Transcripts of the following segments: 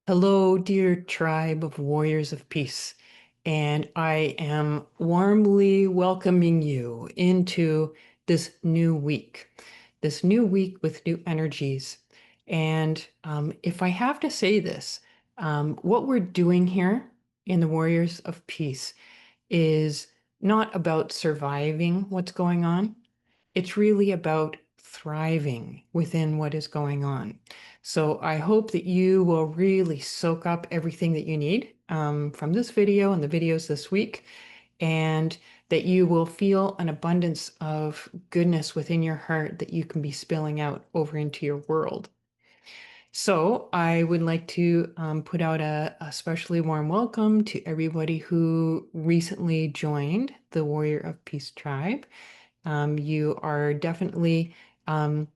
Hello, dear tribe of warriors of peace, and I am warmly welcoming you into this new week with new energies. And if I have to say this, what we're doing here in the Warriors of Peace is not about surviving what's going on. It's really about thriving within what is going on. So I hope that you will really soak up everything that you need from this video and the videos this week, and that you will feel an abundance of goodness within your heart that you can be spilling out over into your world. So I would like to put out a especially warm welcome to everybody who recently joined the Warrior of Peace tribe. You are definitely, um,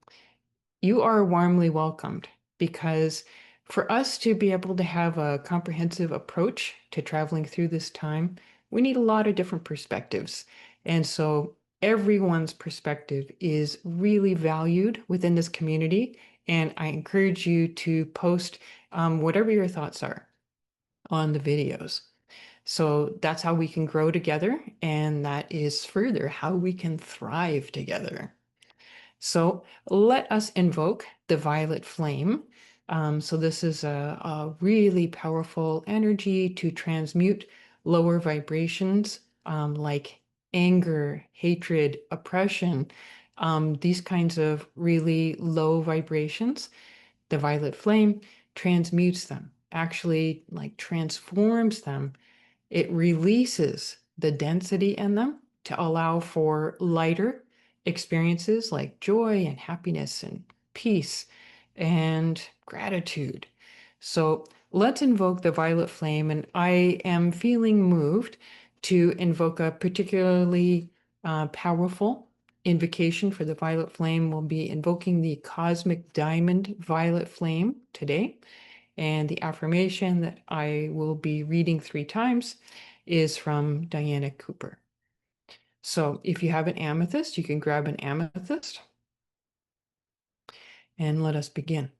you are warmly welcomed, because for us to be able to have a comprehensive approach to traveling through this time, we need a lot of different perspectives. And so everyone's perspective is really valued within this community. And I encourage you to post whatever your thoughts are on the videos. So that's how we can grow together, and that is further how we can thrive together. So let us invoke the violet flame. So this is a really powerful energy to transmute lower vibrations, like anger, hatred, oppression, these kinds of really low vibrations. The violet flame transmutes them, actually like transforms them. It releases the density in them to allow for lighter experiences like joy and happiness and peace and gratitude. So let's invoke the violet flame. And I am feeling moved to invoke a particularly powerful invocation for the violet flame. We'll be invoking the cosmic diamond violet flame today. And the affirmation that I will be reading 3 times is from Diana Cooper. So if you have an amethyst, you can grab an amethyst and let us begin.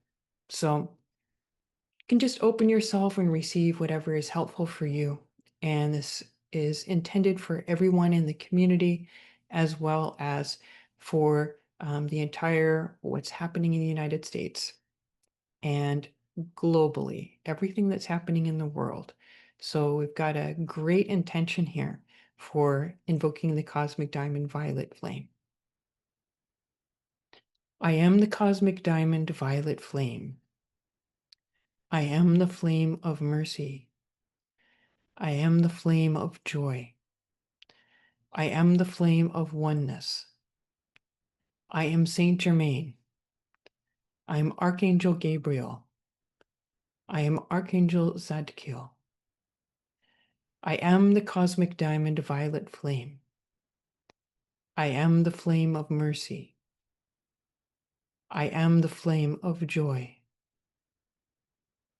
So you can just open yourself and receive whatever is helpful for you. And this is intended for everyone in the community, as well as for the entire what's happening in the United States and globally, everything that's happening in the world. So we've got a great intention here for invoking the cosmic diamond violet flame. I am the cosmic diamond violet flame. I am the flame of mercy. I am the flame of joy. I am the flame of oneness. I am Saint Germain. I am Archangel Gabriel. I am Archangel Zadkiel. I am the cosmic diamond violet flame. I am the flame of mercy. I am the flame of joy.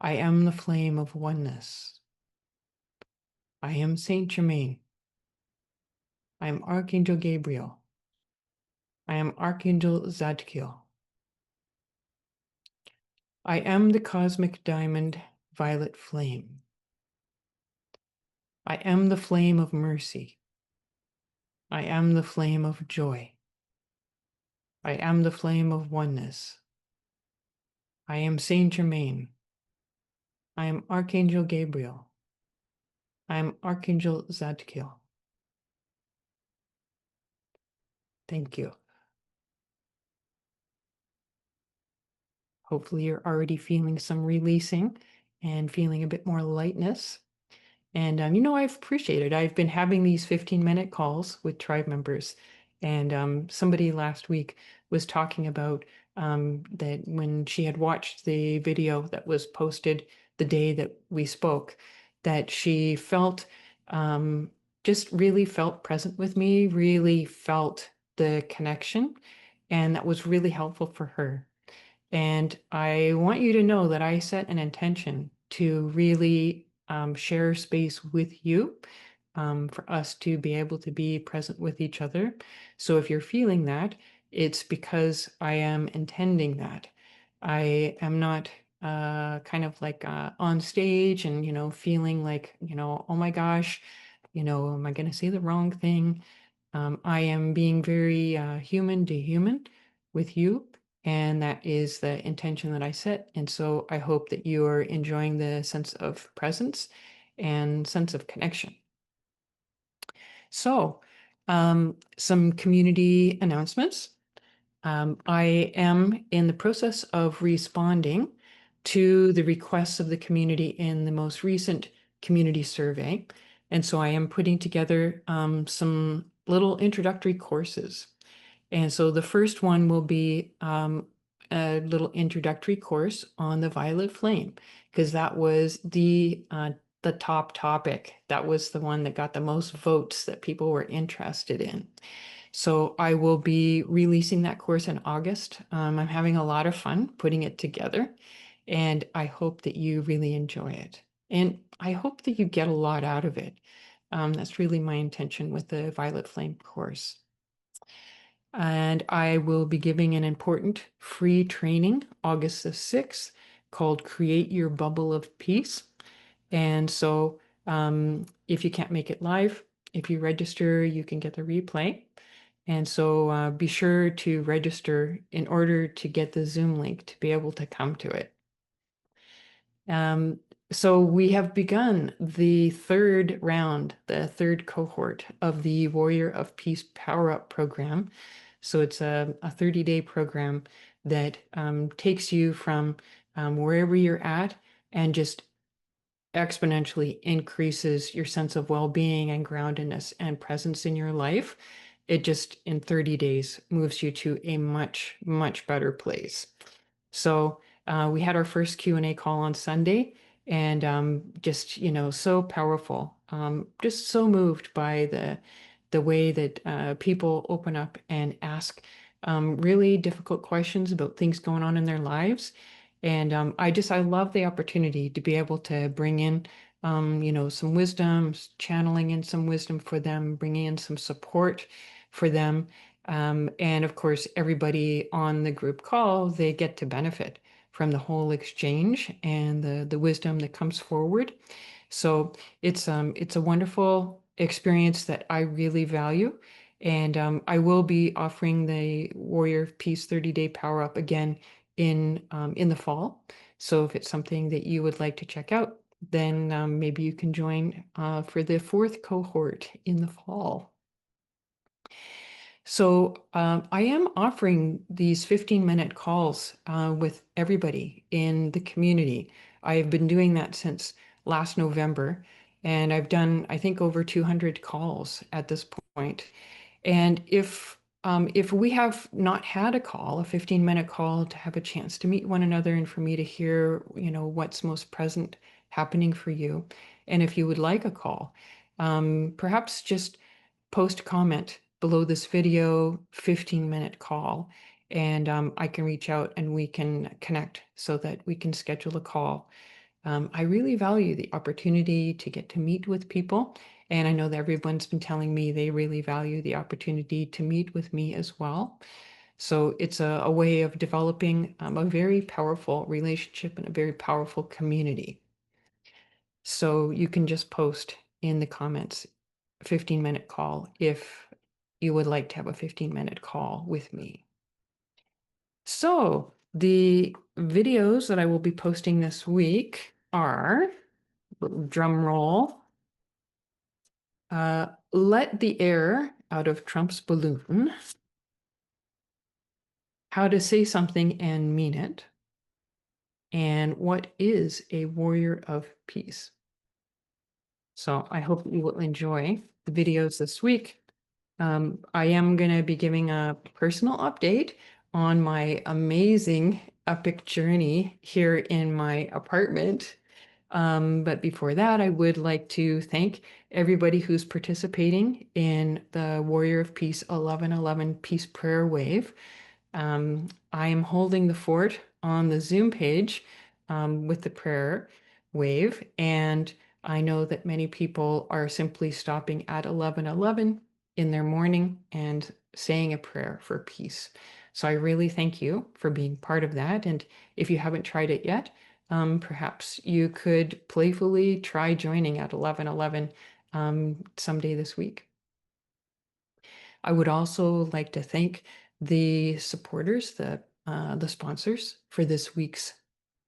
I am the flame of oneness. I am Saint Germain. I am Archangel Gabriel. I am Archangel Zadkiel. I am the cosmic diamond violet flame. I am the flame of mercy. I am the flame of joy. I am the flame of oneness. I am Saint Germain. I am Archangel Gabriel. I am Archangel Zadkiel. Thank you. Hopefully you're already feeling some releasing and feeling a bit more lightness. And, I've appreciated, I've been having these 15-minute calls with tribe members. And somebody last week was talking about that when she had watched the video that was posted the day that we spoke, that she felt, just really felt present with me, really felt the connection. And that was really helpful for her. And I want you to know that I set an intention to really share space with you, for us to be able to be present with each other. So if you're feeling that, it's because I am intending that. I am not kind of like on stage and, feeling like, oh my gosh, am I going to say the wrong thing? I am being very human to human with you. And that is the intention that I set. And so I hope that you are enjoying the sense of presence and sense of connection. So, some community announcements. I am in the process of responding to the requests of the community in the most recent community survey. And so I am putting together some little introductory courses. And so the first one will be a little introductory course on the violet flame, because that was the top topic. That was the one that got the most votes that people were interested in. So I will be releasing that course in August. I'm having a lot of fun putting it together, and I hope that you really enjoy it. And I hope that you get a lot out of it. That's really my intention with the Violet Flame course. And I will be giving an important free training August the 6th called Create Your Bubble of Peace. And so if you can't make it live, if you register, you can get the replay. And so be sure to register in order to get the Zoom link to be able to come to it. So we have begun the third round, the third cohort of the Warrior of Peace Power Up program. So it's a 30-day program that takes you from wherever you're at and just exponentially increases your sense of well-being and groundedness and presence in your life. It just in 30 days moves you to a much, much better place. So we had our first Q&A call on Sunday, and just, so powerful. Just so moved by the way that people open up and ask really difficult questions about things going on in their lives. And I love the opportunity to be able to bring in, some wisdom, channeling in some wisdom for them, bringing in some support for them. And of course, everybody on the group call, they get to benefit from the whole exchange and the wisdom that comes forward. So it's a wonderful experience that I really value. And I will be offering the Warrior of Peace 30-day power up again in the fall. So if it's something that you would like to check out, then maybe you can join for the fourth cohort in the fall. So I am offering these 15-minute calls with everybody in the community. I have been doing that since last November, and I've done, I think, over 200 calls at this point. And if we have not had a call, a 15-minute call to have a chance to meet one another and for me to hear, what's most present happening for you, and if you would like a call, perhaps just post a comment below this video, 15-minute call, and I can reach out and we can connect so that we can schedule a call. I really value the opportunity to get to meet with people. And I know that everyone's been telling me they really value the opportunity to meet with me as well. So it's a way of developing a very powerful relationship and a very powerful community. So you can just post in the comments 15-minute call if you would like to have a 15-minute call with me. So the videos that I will be posting this week are, drum roll, let the air out of Trump's balloon, how to say something and mean it, and what is a warrior of peace. So I hope you will enjoy the videos this week. I am going to be giving a personal update on my amazing epic journey here in my apartment. But before that, I would like to thank everybody who's participating in the Warrior of Peace 1111 Peace Prayer Wave. I am holding the fort on the Zoom page with the prayer wave, and I know that many people are simply stopping at 1111 in their morning and saying a prayer for peace. So I really thank you for being part of that. And if you haven't tried it yet, perhaps you could playfully try joining at 11:11 someday this week. I would also like to thank the supporters, the sponsors for this week's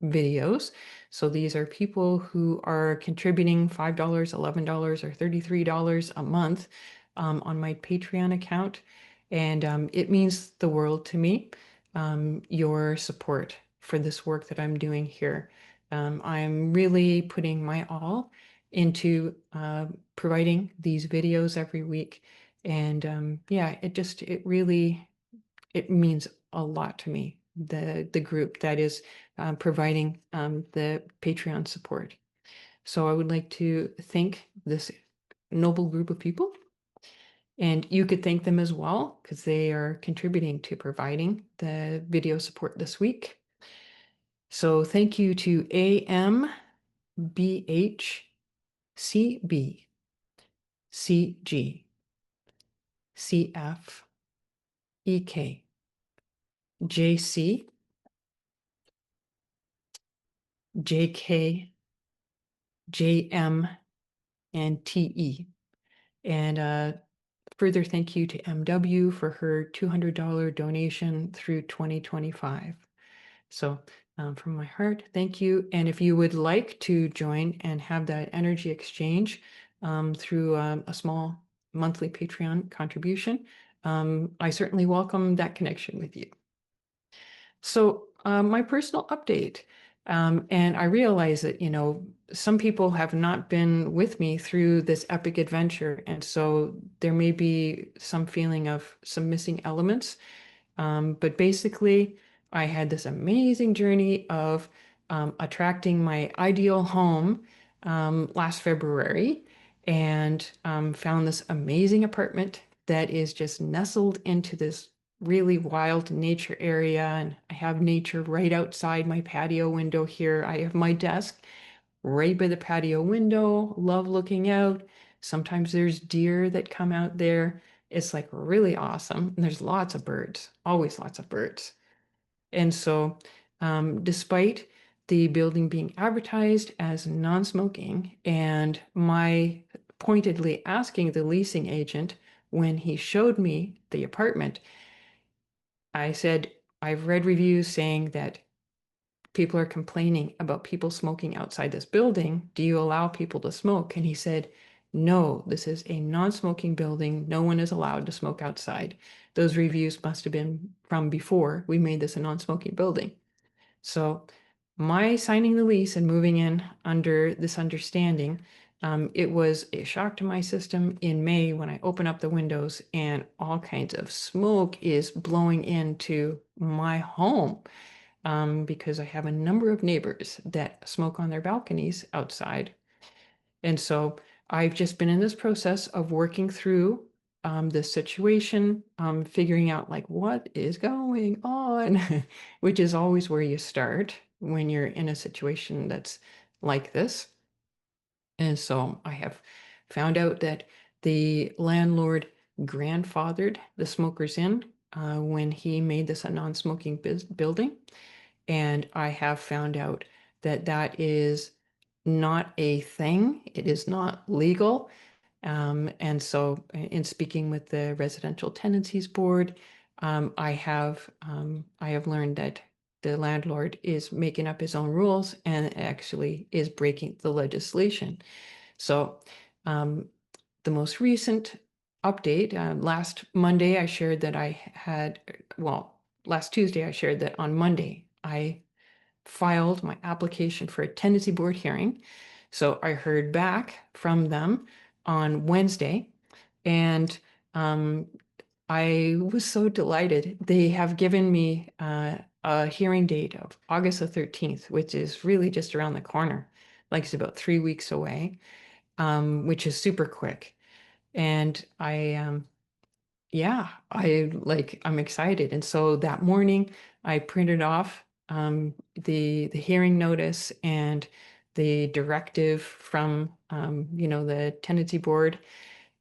videos. So these are people who are contributing $5, $11, or $33 a month on my Patreon account. And it means the world to me, your support for this work that I'm doing here. I'm really putting my all into providing these videos every week. And yeah, it means a lot to me, the group that is providing the Patreon support. So I would like to thank this noble group of people, and you could thank them as well because they are contributing to providing the video support this week. So thank you to AMBHCB, CG, CF, EK, JC, JK, JM, and TE. And further thank you to MW for her $200 donation through 2025. So from my heart, thank you. And if you would like to join and have that energy exchange through a small monthly Patreon contribution, I certainly welcome that connection with you. So my personal update, and I realize that, some people have not been with me through this epic adventure. And so there may be some feeling of some missing elements. But basically, I had this amazing journey of attracting my ideal home last February, and found this amazing apartment that is just nestled into this really wild nature area. And I have nature right outside my patio window here. I have my desk right by the patio window, love looking out. Sometimes there's deer that come out there. It's like really awesome. And there's lots of birds, always lots of birds. And so, despite the building being advertised as non-smoking, and my pointedly asking the leasing agent when he showed me the apartment, I said, I've read reviews saying that people are complaining about people smoking outside this building. Do you allow people to smoke? And he said, no, this is a non-smoking building. No one is allowed to smoke outside. Those reviews must have been from before we made this a non-smoking building. So my signing the lease and moving in under this understanding, it was a shock to my system in May when I open up the windows and all kinds of smoke is blowing into my home, because I have a number of neighbors that smoke on their balconies outside. And so I've just been in this process of working through this situation, figuring out like what is going on, which is always where you start when you're in a situation that's like this. And so I have found out that the landlord grandfathered the smokers in when he made this a non-smoking building. And I have found out that that is not a thing. It is not legal. And so in speaking with the Residential Tenancies Board, I have learned that the landlord is making up his own rules and actually is breaking the legislation. So the most recent update, last Monday, I shared that I had, well, last Tuesday, I shared that on Monday, I filed my application for a tenancy board hearing. So I heard back from them on Wednesday, and I was so delighted. They have given me a hearing date of August the 13th, which is really just around the corner. Like it's about 3 weeks away, which is super quick. And yeah, I'm excited. And so that morning I printed off the hearing notice and the directive from the tenancy board,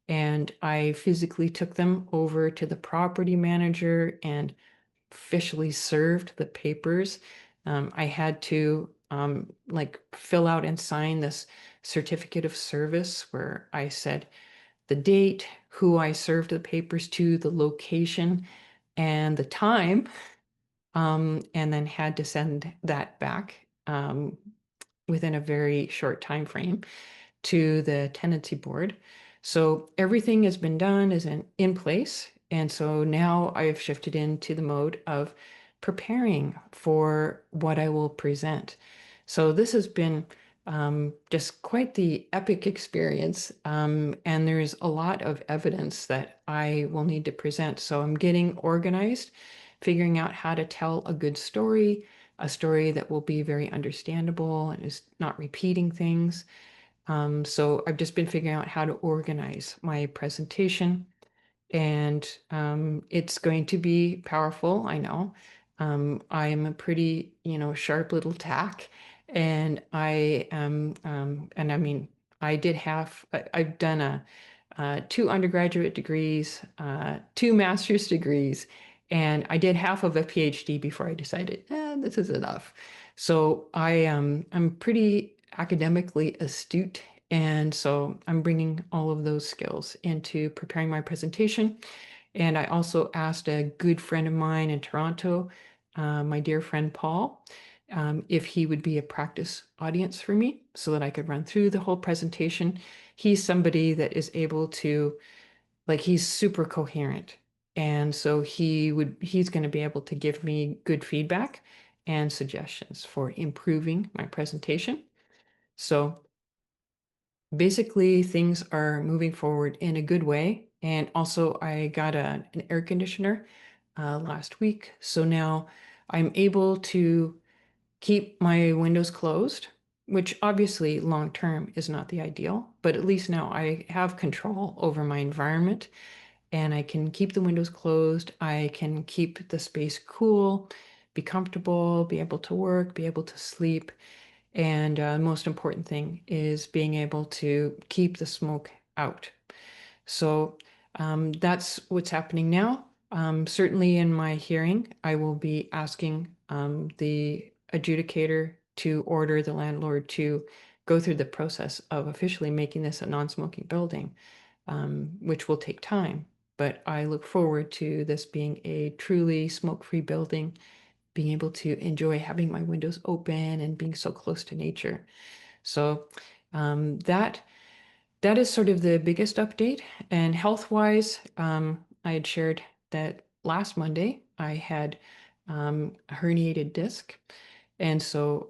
and I physically took them over to the property manager and officially served the papers. I had to like fill out and sign this certificate of service where I said the date, who I served the papers to, the location, and the time, and then had to send that back within a very short time frame to the tenancy board. So everything has been done, is in place. And so now I've shifted into the mode of preparing for what I will present. So this has been just quite the epic experience. And there's a lot of evidence that I will need to present. So I'm getting organized, figuring out how to tell a good story, a story that will be very understandable and is not repeating things. So I've just been figuring out how to organize my presentation, and it's going to be powerful. I know. I am a pretty, sharp little tack, and I am, and I mean, I've done two undergraduate degrees, two master's degrees, and I did half of a PhD before I decided, this is enough. So I'm pretty academically astute, and so I'm bringing all of those skills into preparing my presentation. And I also asked a good friend of mine in Toronto, my dear friend Paul, if he would be a practice audience for me so that I could run through the whole presentation. He's somebody that is able to, like, he's super coherent. And so he's going to be able to give me good feedback and suggestions for improving my presentation. So basically, things are moving forward in a good way. And also, I got an air conditioner last week. So now I'm able to keep my windows closed, which obviously long term is not the ideal, but at least now I have control over my environment and I can keep the windows closed. I can keep the space cool, be comfortable, be able to work, be able to sleep. And the most important thing is being able to keep the smoke out. So that's what's happening now. Certainly in my hearing, I will be asking the adjudicator to order the landlord to go through the process of officially making this a non-smoking building, which will take time. But I look forward to this being a truly smoke-free building, being able to enjoy having my windows open and being so close to nature. So that is sort of the biggest update. And health-wise, I had shared that last Monday I had a herniated disc. And so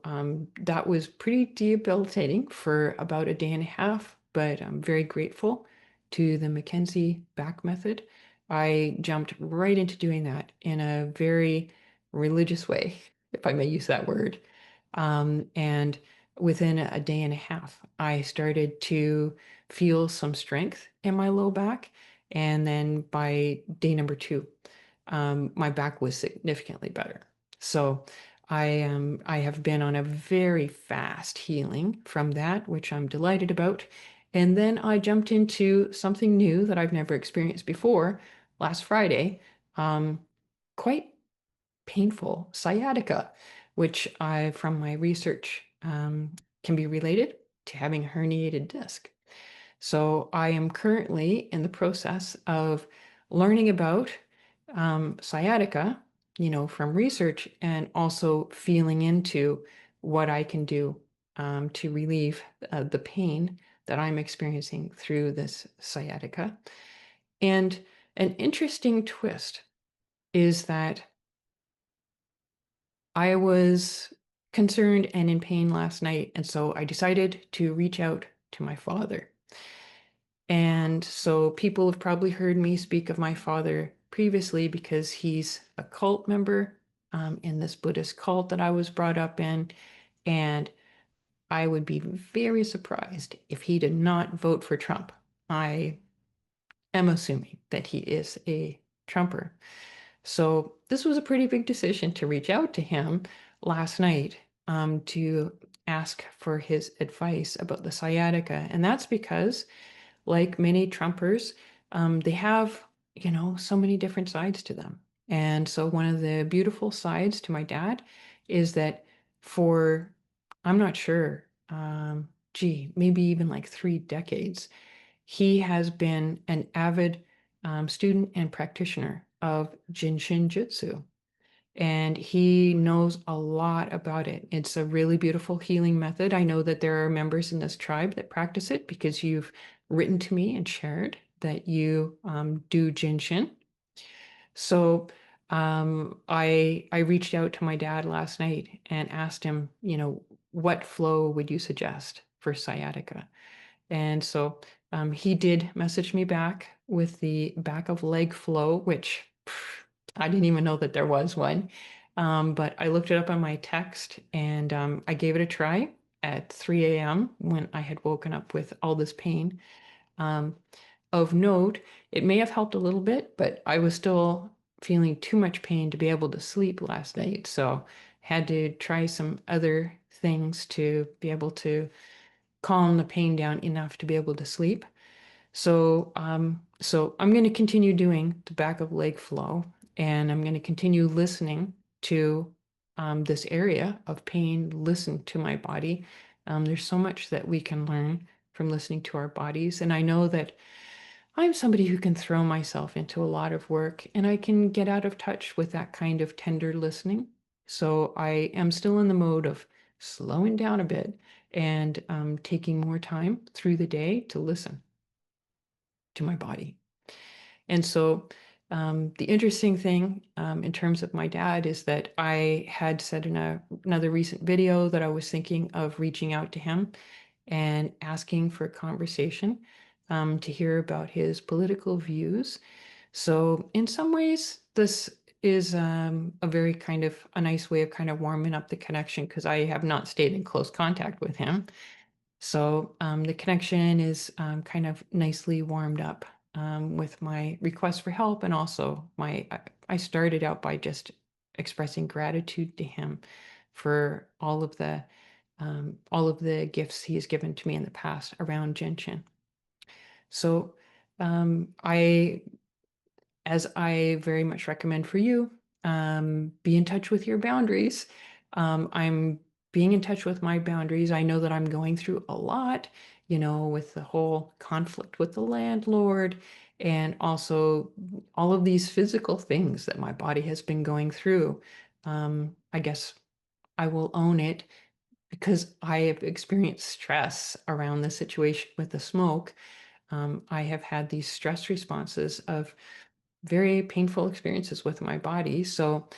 that was pretty debilitating for about a day and a half, but I'm very grateful to the Mackenzie back method. I jumped right into doing that in a very religious way, if I may use that word. And within a day and a half, I started to feel some strength in my low back. And then by day number two, my back was significantly better. So I have been on a very fast healing from that, which I'm delighted about. And then I jumped into something new that I've never experienced before last Friday. Quite painful sciatica, which I, from my research, can be related to having a herniated disc. So I am currently in the process of learning about sciatica, from research, and also feeling into what I can do to relieve the pain that I'm experiencing through this sciatica. And an interesting twist is that I was concerned and in pain last night, and so I decided to reach out to my father. And so people have probably heard me speak of my father previously because he's a cult member in this Buddhist cult that I was brought up in. And I would be very surprised if he did not vote for Trump. I am assuming that he is a Trumper. So this was a pretty big decision to reach out to him last night to ask for his advice about the sciatica. And that's because, like many Trumpers, they have, so many different sides to them. And so one of the beautiful sides to my dad is that for I'm not sure, maybe even like 3 decades. He has been an avid student and practitioner of Jinshin Jitsu, and he knows a lot about it. It's a really beautiful healing method. I know that there are members in this tribe that practice it because you've written to me and shared that you do Jinshin. So I reached out to my dad last night and asked him, what flow would you suggest for sciatica? And so he did message me back with the back of leg flow, which I didn't even know that there was one. But I looked it up on my text and I gave it a try at 3 a.m. when I had woken up with all this pain. Um, of note, it may have helped a little bit, but I was still feeling too much pain to be able to sleep last night. So had to try some other things to be able to calm the pain down enough to be able to sleep. So I'm going to continue doing the back of leg flow, and I'm going to continue listening to this area of pain, listen to my body. There's so much that we can learn from listening to our bodies. And I know that I'm somebody who can throw myself into a lot of work and I can get out of touch with that kind of tender listening. So I am still in the mode of slowing down a bit and taking more time through the day to listen to my body. And so the interesting thing in terms of my dad is that I had said in another recent video that I was thinking of reaching out to him and asking for a conversation to hear about his political views. So in some ways, this is a very kind of a nice way of kind of warming up the connection because I have not stayed in close contact with him. So the connection is kind of nicely warmed up with my request for help, and also I started out by just expressing gratitude to him for all of the gifts he has given to me in the past around Genshin. So I as I very much recommend for you, be in touch with your boundaries. I'm being in touch with my boundaries. I know that I'm going through a lot, with the whole conflict with the landlord and also all of these physical things that my body has been going through. I guess I will own it because I have experienced stress around the situation with the smoke. I have had these stress responses of very painful experiences with my body. So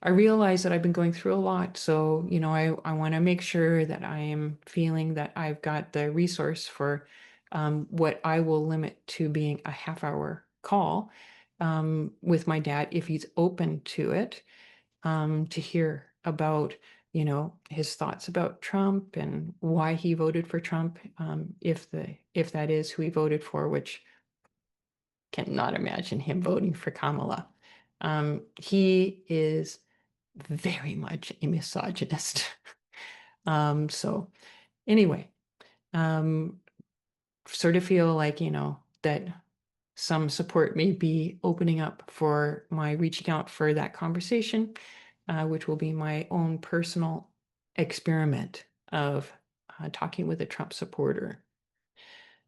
I realize that I've been going through a lot. So, I want to make sure that I am feeling that I've got the resource for what I will limit to being a half-hour call with my dad if he's open to it, to hear about, his thoughts about Trump and why he voted for Trump, if that is who he voted for, which cannot imagine him voting for Kamala. He is very much a misogynist. So anyway, um, sort of feel like, that some support may be opening up for my reaching out for that conversation, which will be my own personal experiment of talking with a Trump supporter.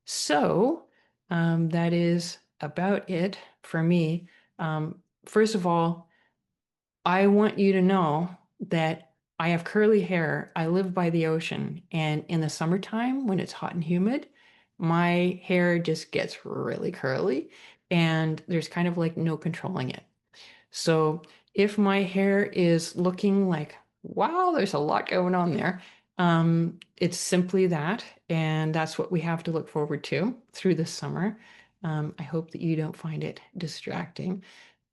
So that is about it for me. First of all, I want you to know that I have curly hair. I live by the ocean. And in the summertime, when it's hot and humid, my hair just gets really curly. And there's kind of like no controlling it. So if my hair is looking like, wow, there's a lot going on there, it's simply that. And that's what we have to look forward to through this summer. I hope that you don't find it distracting.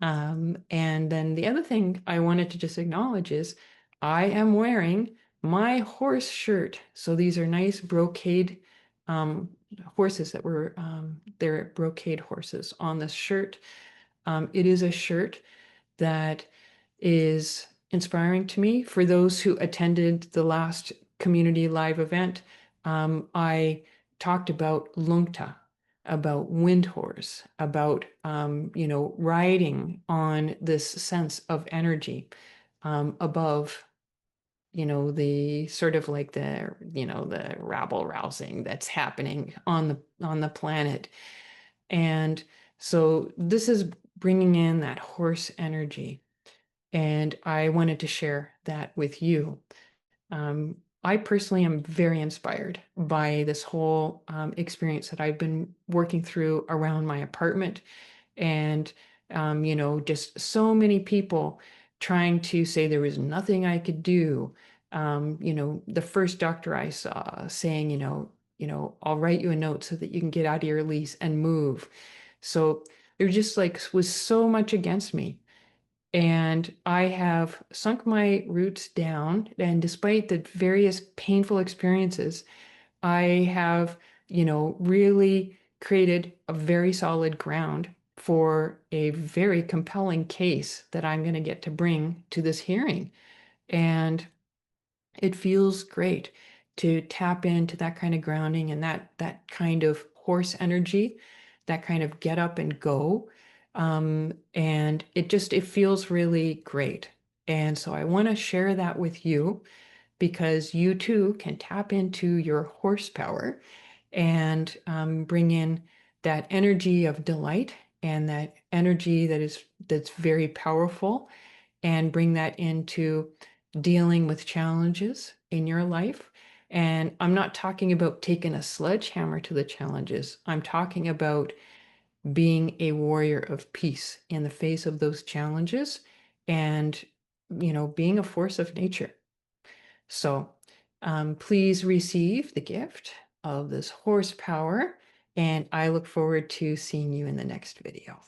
And then the other thing I wanted to just acknowledge is I am wearing my horse shirt. So these are nice brocade horses that were, they're brocade horses on this shirt. It is a shirt that is inspiring to me. For those who attended the last community live event, I talked about Lungta, about wind horse, about riding on this sense of energy above, the sort of like the rabble rousing that's happening on the planet. And so this is bringing in that horse energy. And I wanted to share that with you. I personally am very inspired by this whole experience that I've been working through around my apartment, and just so many people trying to say there was nothing I could do. The first doctor I saw saying, I'll write you a note so that you can get out of your lease and move. So there just like was so much against me. And I have sunk my roots down. And despite the various painful experiences, I have, really created a very solid ground for a very compelling case that I'm going to get to bring to this hearing. And it feels great to tap into that kind of grounding and that kind of horse energy, that kind of get up and go. And it feels really great. And so I want to share that with you because you too can tap into your horsepower and bring in that energy of delight and that energy that's very powerful, and bring that into dealing with challenges in your life. And I'm not talking about taking a sledgehammer to the challenges. I'm talking about being a warrior of peace in the face of those challenges, and being a force of nature. So please receive the gift of this horsepower, and I look forward to seeing you in the next video.